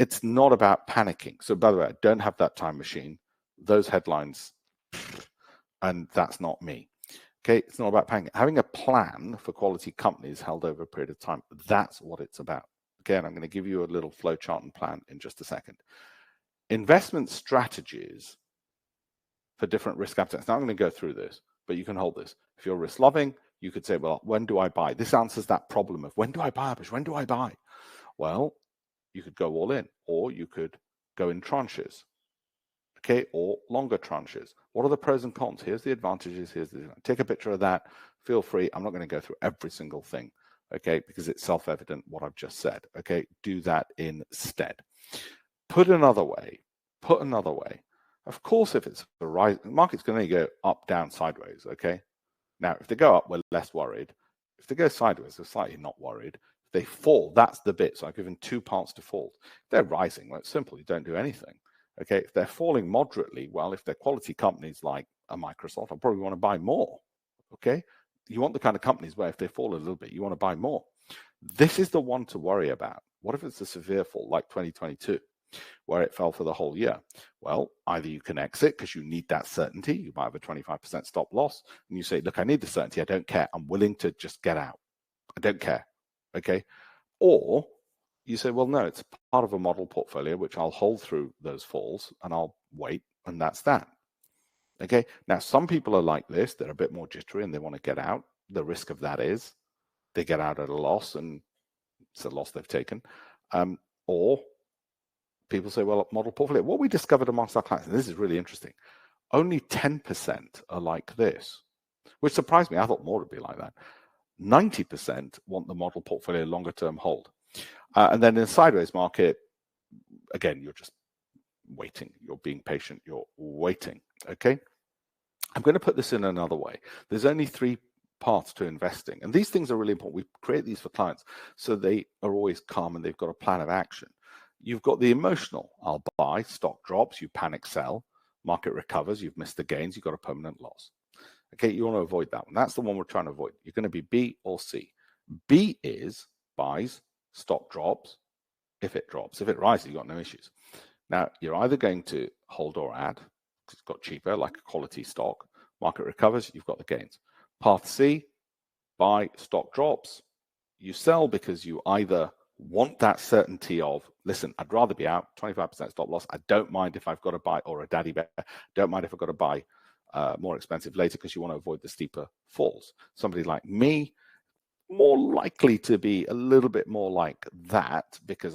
it's not about panicking. So by the way, I don't have that time machine. Those headlines, and that's not me. Okay, it's not about panicking. Having a plan for quality companies held over a period of time, that's what it's about. Again, I'm going to give you a little flow chart and plan in just a second. Investment strategies for different risk appetites. Now I'm going to go through this, but you can hold this. If you're risk loving, you could say, well, when do I buy? This answers that problem of when do I buy, Abish? When do I buy? Well, you could go all in, or you could go in tranches, okay, or longer tranches. What are the pros and cons? Here's the advantages. Here's the take a picture of that. Feel free. I'm not going to go through every single thing, okay, because it's self-evident what I've just said. Okay, do that instead. Put another way. Of course, if it's the rise, the market's going to go up, down, sideways. Okay. Now, if they go up, we're less worried. If they go sideways, we're slightly not worried. If they fall, that's the bit. So I've given two parts to fall. If they're rising, well, it's simple. You don't do anything. Okay. If they're falling moderately, well, if they're quality companies like a Microsoft, I probably want to buy more. Okay. You want the kind of companies where if they fall a little bit, you want to buy more. This is the one to worry about. What if it's a severe fall like 2022? Where it fell for the whole year? Well, either you can exit because you need that certainty. You might have a 25% stop loss. And you say, look, I need the certainty. I don't care. I'm willing to just get out. I don't care. Okay. Or you say, well, no, it's part of a model portfolio, which I'll hold through those falls and I'll wait. And that's that. Okay. Now, some people are like this. They're a bit more jittery and they want to get out. The risk of that is they get out at a loss and it's a loss they've taken. Or people say, well, model portfolio. What we discovered amongst our clients, and this is really interesting, only 10% are like this, which surprised me. I thought more would be like that. 90% want the model portfolio longer term hold. And then in a sideways market, again, you're just waiting. You're being patient. You're waiting. Okay. I'm going to put this in another way. There's only three paths to investing. And these things are really important. We create these for clients so they are always calm and they've got a plan of action. You've got the emotional. I'll buy, stock drops, you panic sell, market recovers, you've missed the gains, you've got a permanent loss. Okay, you want to avoid that one. That's the one we're trying to avoid. You're going to be B or C. B is buys, stock drops, if it drops. If it rises, you've got no issues. Now, you're either going to hold or add, because it's got cheaper, like a quality stock. Market recovers, you've got the gains. Path C, buy, stock drops. You sell because you either want that certainty of, listen, I'd rather be out, 25% stop loss. I don't mind if I've got to buy, or a daddy bear, don't mind if I've got to buy more expensive later because you want to avoid the steeper falls. Somebody like me, more likely to be a little bit more like that because